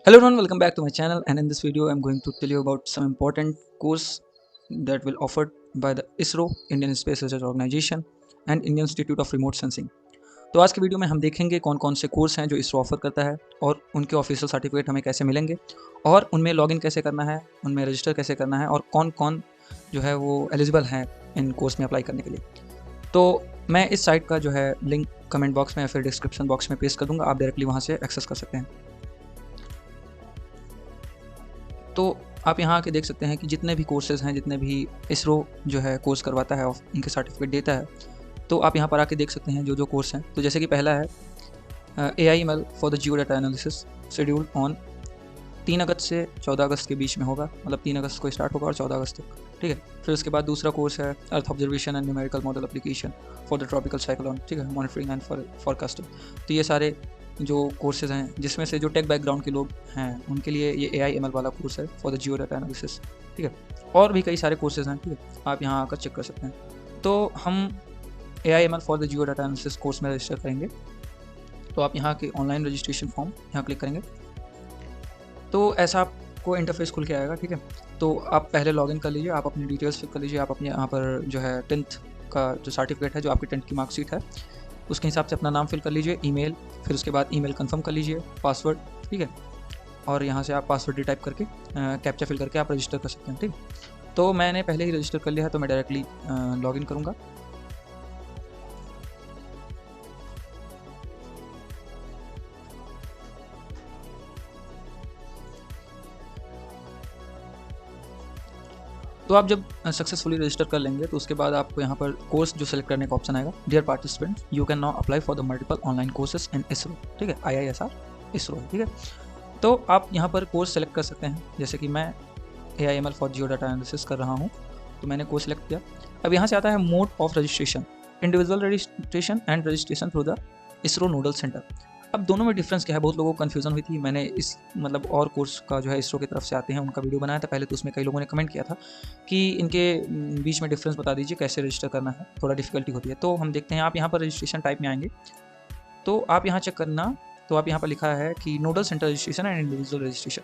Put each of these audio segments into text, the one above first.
Hello everyone, welcome back to my channel, and in this video I'm going to tell you about some important course that will offered by the ISRO, Indian Space Research Organization and Indian Institute of Remote Sensing। तो आज की video में हम देखेंगे कौन कौन से course हैं जो इसरो ऑफर करता है और उनके ऑफिशियल सर्टिफिकेट हमें कैसे मिलेंगे और उनमें लॉगिन कैसे करना है, उनमें रजिस्टर कैसे करना है और कौन कौन जो है वो एलिजिबल हैं इन कोर्स में अप्लाई करने के लिए। तो मैं इस साइट का जो है लिंक कमेंट बॉक्स में या फिर डिस्क्रिप्शन बॉक्स में पेस्ट कर दूँगा, आप डायरेक्टली वहाँ से एक्सेस कर सकते हैं। तो आप यहाँ आके देख सकते हैं कि जितने भी कोर्सेज़ हैं, जितने भी इसरो जो है कोर्स करवाता है और उनके सर्टिफिकेट देता है, तो आप यहाँ पर आके देख सकते हैं जो कोर्स हैं। तो जैसे कि पहला है AIML for the Jio data analysis, schedule on 3 अगस्त से 14 अगस्त के बीच में होगा, मतलब 3 अगस्त को स्टार्ट होगा और 14 अगस्त तक, ठीक है। फिर उसके बाद दूसरा कोर्स है earth observation and numerical model application for the tropical cyclone, ठीक है, मॉनिटरिंग एंड फॉरकास्टिंग। तो ये सारे जो कोर्सेज़ हैं, जिसमें से जो टेक बैकग्राउंड के लोग हैं उनके लिए ये AIML वाला कोर्स है for the Jio data analysis, ठीक है। और भी कई सारे कोर्सेज़ हैं, ठीक है, आप यहाँ आकर चेक कर सकते हैं। तो हम AIML for the Jio data analysis course में रजिस्टर करेंगे। तो आप यहाँ के ऑनलाइन रजिस्ट्रेशन फॉर्म यहाँ क्लिक करेंगे, तो ऐसा आपको इंटरफेस खुल के आएगा, ठीक है। तो आप पहले लॉगिन कर लीजिए, आप अपनी डिटेल्स फिल कर लीजिए, आप अपने यहाँ पर जो है 10th का जो सर्टिफिकेट है, जो आपकी 10th की मार्कशीट है, उसके हिसाब से अपना नाम फिल कर लीजिए, ईमेल, फिर उसके बाद ईमेल कंफर्म कर लीजिए, पासवर्ड, ठीक है। और यहाँ से आप पासवर्ड टाइप करके कैप्चा फिल करके आप रजिस्टर कर सकते हैं, ठीक। तो मैंने पहले ही रजिस्टर कर लिया है, तो मैं डायरेक्टली लॉगिन करूँगा। तो आप जब सक्सेसफुली रजिस्टर कर लेंगे तो उसके बाद आपको यहाँ पर कोर्स जो सेलेक्ट करने का ऑप्शन आएगा, dear participant you can now apply for the multiple online courses in ISRO, ठीक है, IISR इसरो, ठीक है। तो आप यहाँ पर कोर्स सेलेक्ट कर सकते हैं, जैसे कि मैं AIML for Jio data analysis कर रहा हूँ, तो मैंने कोर्स सेलेक्ट किया। अब यहाँ से आता है mode of registration, individual registration and registration through the ISRO nodal centre. अब दोनों में डिफरेंस क्या है, बहुत लोगों को कन्फ्यूजन हुई थी। मैंने इस मतलब और कोर्स का जो है इसरो की तरफ से आते हैं उनका वीडियो बनाया था पहले, तो उसमें कई लोगों ने कमेंट किया था कि इनके बीच में डिफरेंस बता दीजिए, कैसे रजिस्टर करना है, थोड़ा डिफिकल्टी होती है। तो हम देखते हैं, आप यहाँ पर रजिस्ट्रेशन टाइप में आएंगे, तो आप यहाँ चेक करना, तो आप यहाँ पर लिखा है कि nodal centre registration and individual registration.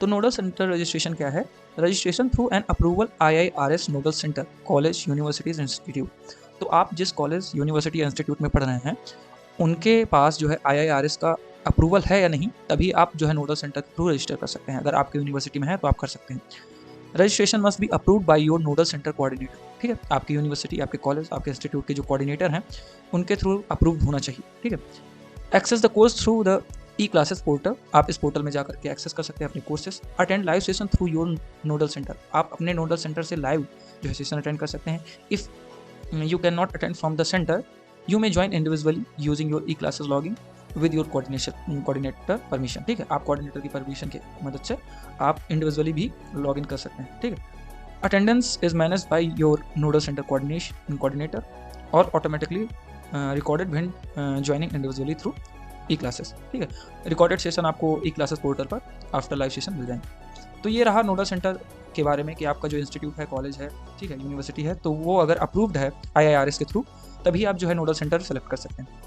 तो नोडल सेंटर रजिस्ट्रेशन क्या है, registration through an approval IIRS nodal centre, college, universities, institute. तो आप जिस कॉलेज, यूनिवर्सिटी या इंस्टीट्यूट में पढ़ रहे हैं उनके पास जो है IIRS का अप्रूवल है या नहीं, तभी आप जो है नोडल सेंटर के थ्रू रजिस्टर कर सकते हैं। अगर आपकी यूनिवर्सिटी में है तो आप कर सकते हैं। Registration must be approved by your nodal centre coordinator, ठीक है। आपकी यूनिवर्सिटी, आपके कॉलेज, आपके इंस्टीट्यूट के जो कोऑर्डिनेटर हैं उनके थ्रू अप्रूव्ड होना चाहिए, ठीक है। Access the course through the e classes portal, आप इस पोर्टल में जाकर के एक्सेस कर सकते हैं अपने courses. Attend live session through your nodal centre, आप अपने नोडल सेंटर से लाइव जो है सेशन अटेंड कर सकते हैं। If you can not attend from the centre, you may join individually using your e classes login with your coordinator permission, ठीक है। आप कोऑर्डिनेटर की परमिशन की मदद से आप इंडिविजुअली भी लॉगिन कर सकते हैं, ठीक है। Attendance is manage by your nodal centre coordinator और automatically recorded when joining individually through e classes, ठीक है। रिकॉर्डेड सेशन आपको E-क्लासेस पोर्टल पर आफ्टर लाइव सेशन मिल जाएंगे। तो ये रहा नोडल सेंटर के बारे में कि आपका जो इंस्टीट्यूट है, कॉलेज है, ठीक है, यूनिवर्सिटी है, तो वो अगर अप्रूव्ड है IIRS के थ्रू तभी आप जो है नोडल सेंटर सेलेक्ट कर सकते हैं।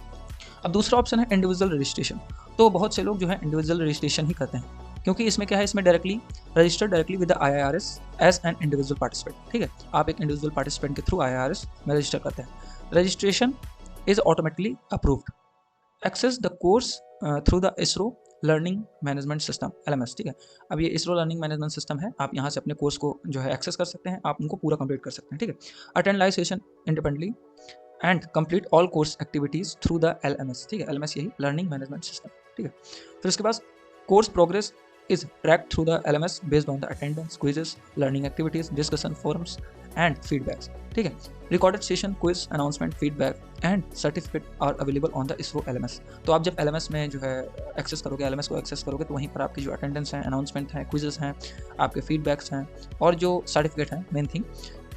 अब दूसरा ऑप्शन है इंडिविजुअल रजिस्ट्रेशन। तो बहुत से लोग जो है इंडिविजुअल रजिस्ट्रेशन ही करते हैं, क्योंकि इसमें क्या है, इसमें directly register directly with the IIRS as an individual participant, ठीक है। आप एक इंडिविजुअल पार्टिसिपेंट के थ्रू IIRS में रजिस्टर करते हैं। Registration is automatically approved. Access the course through the ISRO learning management system, LMS, ठीक है। अब ये इसरो लर्निंग मैनेजमेंट सिस्टम है, आप यहाँ से अपने कोर्स को जो है एक्सेस कर सकते हैं, आप उनको पूरा कंप्लीट कर सकते हैं, ठीक है। Attend live session independently and complete all course activities through the LMS, ठीक है। LMS यही लर्निंग मैनेजमेंट सिस्टम, ठीक है। फिर उसके बाद course progress is tracked through the LMS based on the attendance, quizzes, learning activities, discussion forums and feedbacks, ठीक है। Recorded session, quiz, announcement, feedback and certificate are available on the ISRO LMS। तो आप जब LMS में जो है access करोगे, LMS को एक्सेस करोगे, तो वहीं पर आपकी जो अटेंडेंस है, अनाउंसमेंट है, क्विजेस हैं, आपके फीडबैक्स हैं और जो सर्टिफिकेट हैं, मेन थिंग,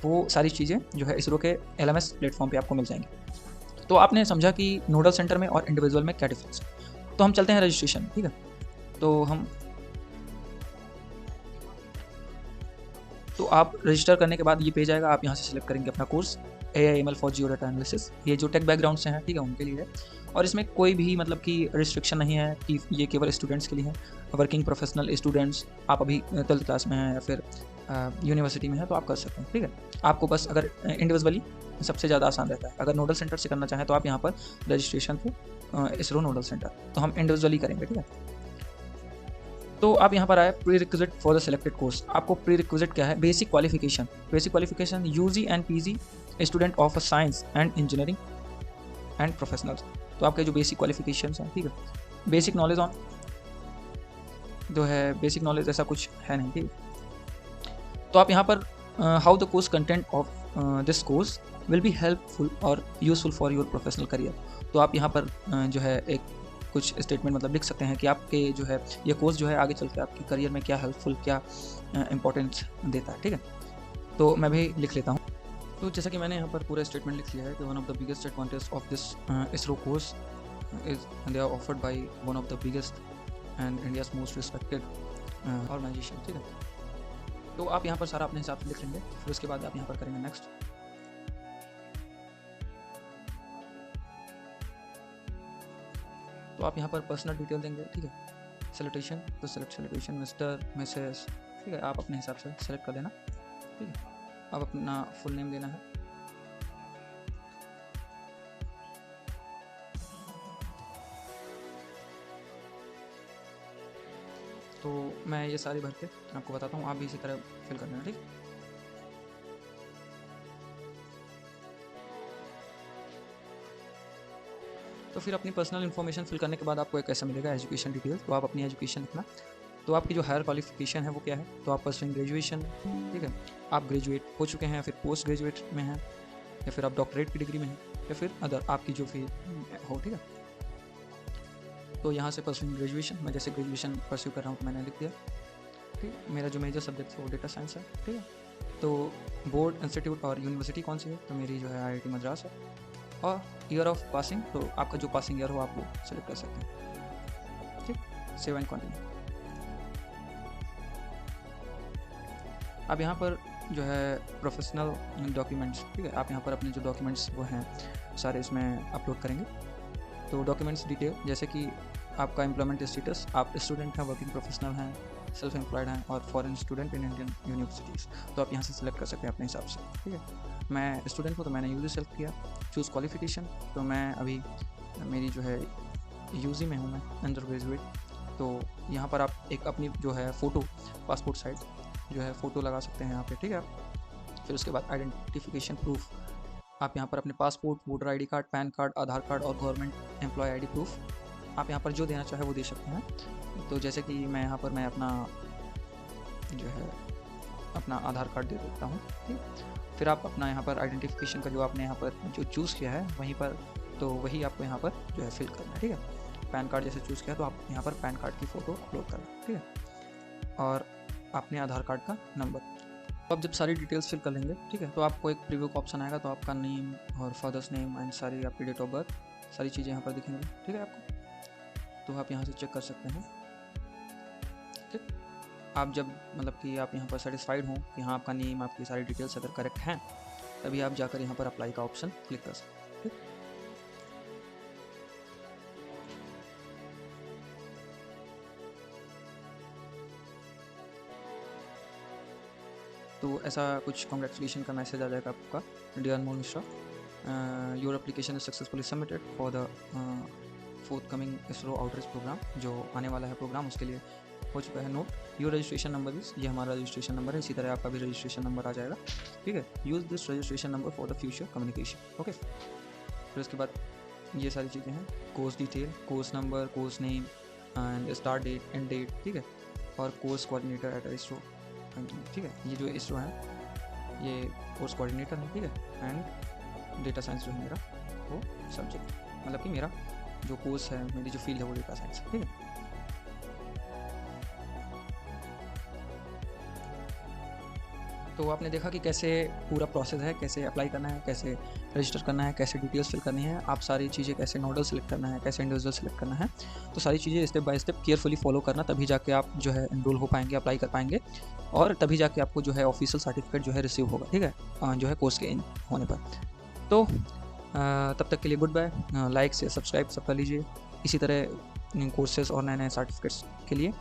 वो सारी चीज़ें जो है इसरो के LMS प्लेटफॉर्म पे आपको मिल जाएंगी। तो आपने समझा कि नोडल सेंटर में और इंडिविजुअल में क्या डिफरेंस है। तो हम चलते हैं रजिस्ट्रेशन, ठीक है। तो आप रजिस्टर करने के बाद ये पेज आएगा, आप यहाँ से सिलेक्ट करेंगे अपना course, AI/ML for Jio data analysis, ये जो टेक बैकग्राउंड से हैं, ठीक है, उनके लिए है। और इसमें कोई भी मतलब कि रिस्ट्रिक्शन नहीं है कि ये केवल स्टूडेंट्स के लिए है। वर्किंग प्रोफेशनल स्टूडेंट्स, आप अभी 12th क्लास में हैं या फिर यूनिवर्सिटी में है तो आप कर सकते हैं, ठीक है। आपको बस अगर इंडिविजुअली सबसे ज़्यादा आसान रहता है। अगर नोडल सेंटर से करना चाहें तो आप यहाँ पर registration through ISRO nodal centre, तो हम इंडिविजुअली करेंगे, ठीक है। तो आप यहाँ पर आए pre requisite for the selected course. आपको प्री रिक्विजिट क्या है? Basic qualification. Basic qualification UG and PG student of science and engineering and professionals. तो आपके जो बेसिक क्वालिफिकेशन हैं, ठीक है। बेसिक नॉलेज ऑन जो है, बेसिक नॉलेज ऐसा कुछ है नहीं, ठीक है। तो आप यहाँ पर how the course content of this course will be helpful और useful for your professional career. तो आप यहाँ पर जो है एक कुछ स्टेटमेंट मतलब लिख सकते हैं कि आपके जो है ये कोर्स जो है आगे चल के आपके करियर में क्या हेल्पफुल, क्या इंपॉर्टेंस देता है, ठीक है। तो मैं भी लिख लेता हूँ। तो जैसा कि मैंने यहाँ पर पूरा स्टेटमेंट लिख लिया है कि one of the biggest advantage of this ISRO course is they are offered by one of the biggest and India's most respected organisation, ठीक है। तो आप यहाँ पर सारा अपने हिसाब से लिख लेंगे, फिर उसके बाद आप यहाँ पर करेंगे नेक्स्ट। तो आप यहाँ पर पर्सनल डिटेल देंगे, ठीक है। सैल्यूटेशन, तो सेलेक्ट सैल्यूटेशन मिस्टर, मिसेस, ठीक है। आप अपने हिसाब से सेलेक्ट कर देना, ठीक है। अब अपना फुल नेम देना है। तो मैं ये सारी भर के आपको बताता हूँ, आप भी इसी तरह फिल कर देना, ठीक है। तो फिर अपनी पर्सनल इन्फॉर्मेशन फिल करने के बाद आपको एक ऐसा मिलेगा एजुकेशन डिटेल। तो आप अपनी एजुकेशन लिखना। तो आपकी जो हायर क्वालिफिकेशन है वो क्या है? तो आप परसुइंग ग्रेजुएशन, ठीक है। आप ग्रेजुएट हो चुके हैं या फिर पोस्ट ग्रेजुएट में हैं या फिर आप डॉक्टरेट की डिग्री में हैं या फिर अदर आपकी जो फील्ड हो, ठीक है। तो यहाँ से परसुइंग ग्रेजुएशन, मैं जैसे ग्रेजुएशन परस्यू कर रहा हूँ तो मैंने लिख दिया, ठीक। मेरा जो मेजर सब्जेक्ट है वो डेटा साइंस है, ठीक है। तो बोर्ड, इंस्टीट्यूट और यूनिवर्सिटी कौन सी है? तो मेरी जो है IIT मद्रास है। और ईयर ऑफ पासिंग, तो आपका जो पासिंग ईयर हो आप वो सेलेक्ट कर सकते हैं, ठीक। Save and continue. अब यहाँ पर जो है प्रोफेशनल डॉक्यूमेंट्स, ठीक है। आप यहाँ पर अपने जो डॉक्यूमेंट्स वो हैं सारे इसमें अपलोड करेंगे। तो डॉक्यूमेंट्स डिटेल जैसे कि आपका एम्प्लॉयमेंट स्टेटस, आप स्टूडेंट हैं, वर्किंग प्रोफेशनल हैं, सेल्फ एम्प्लॉयड हैं और foreign student in Indian universities. तो आप यहाँ से सिलेक्ट कर सकते हैं अपने हिसाब से, ठीक है। मैं स्टूडेंट हूँ तो मैंने UG सेलेक्ट किया। चूज़ क्वालिफिकेशन, तो मैं अभी मेरी जो है UG में हूँ, मैं अंडर ग्रेजुएट। तो यहाँ पर आप एक अपनी जो है फ़ोटो, पासपोर्ट साइज जो है फ़ोटो लगा सकते हैं यहाँ पे, ठीक है। फिर उसके बाद आइडेंटिफिकेशन प्रूफ, आप यहाँ पर अपने passport, voter ID card, PAN card, Aadhaar card और गवर्नमेंट एम्प्लॉय ID प्रूफ आप यहाँ पर जो देना चाहे वो दे सकते हैं। तो जैसे कि मैं यहाँ पर मैं अपना जो है अपना आधार कार्ड दे देता हूँ, ठीक। फिर आप अपना यहाँ पर आइडेंटिफिकेशन का जो आपने यहाँ पर जो चूज़ किया है वहीं पर, तो वही आपको यहाँ पर जो है फिल करना है, ठीक है। पैन कार्ड जैसे चूज़ किया तो आप यहाँ पर पैन कार्ड की फ़ोटो अपलोड करना, ठीक है। और अपने आधार कार्ड का नंबर। तो आप जब सारी डिटेल्स फिल कर लेंगे, ठीक है, तो आपको एक प्रीव्यू का ऑप्शन आएगा। तो आपका नेम और फादर्स नेम एंड सारी आपकी डेट ऑफ बर्थ, सारी चीज़ें यहाँ पर दिखेंगी, ठीक है आपको। तो आप यहाँ से चेक कर सकते हैं, ठीक। आप जब मतलब कि आप यहाँ पर सेटिस्फाइड हों कि हाँ आपका नेम, आपकी सारी डिटेल्स अगर करेक्ट हैं, तभी आप जाकर यहाँ पर अप्लाई का ऑप्शन क्लिक कर सकते हैं, ठीक। तो ऐसा कुछ कॉन्ग्रेचुलेशन का मैसेज आ जाएगा आपका। Dear Anmol Mishra, your application is successfully submitted for the forthcoming ISRO outreach programme. जो आने वाला है प्रोग्राम उसके लिए हो चुका है नोट। योर रजिस्ट्रेशन नंबर इस, ये हमारा रजिस्ट्रेशन नंबर है। इसी तरह आपका भी रजिस्ट्रेशन नंबर आ जाएगा, ठीक है। Use this registration number for the future communication, okay. फिर उसके बाद ये सारी चीज़ें हैं, course detail, course number, course name and start date, end date, ठीक है। और कोर्स कोऑर्डिनेटर एट इसरो, ठीक है। ये जो इसरो है ये कोर्स कोऑर्डिनेटर है, ठीक है। एंड डेटा साइंस जो है मेरा वो सब्जेक्ट, मतलब कि मेरा जो कोर्स है, मेरी जो फील्ड है वो डेटा साइंस है, ठीक है। तो आपने देखा कि कैसे पूरा प्रोसेस है, कैसे अप्लाई करना है, कैसे रजिस्टर करना है, कैसे डिटेल्स फिल करनी है, आप सारी चीज़ें कैसे नोडल सेलेक्ट करना है, कैसे इंडिविजुअल सेलेक्ट करना है। तो सारी चीज़ें step by step carefully follow करना, तभी जाके आप जो है एनरोल हो पाएंगे, अप्लाई कर पाएंगे और तभी जाके आपको जो है ऑफिशियल सर्टिफिकेट जो है रिसीव होगा, ठीक है, जो है कोर्स के इन होने पर। तो तब तक के लिए गुड बाय। लाइक से सब्सक्राइब सब कर लीजिए इसी तरह कोर्सेज और नए नए सर्टिफिकेट्स के लिए।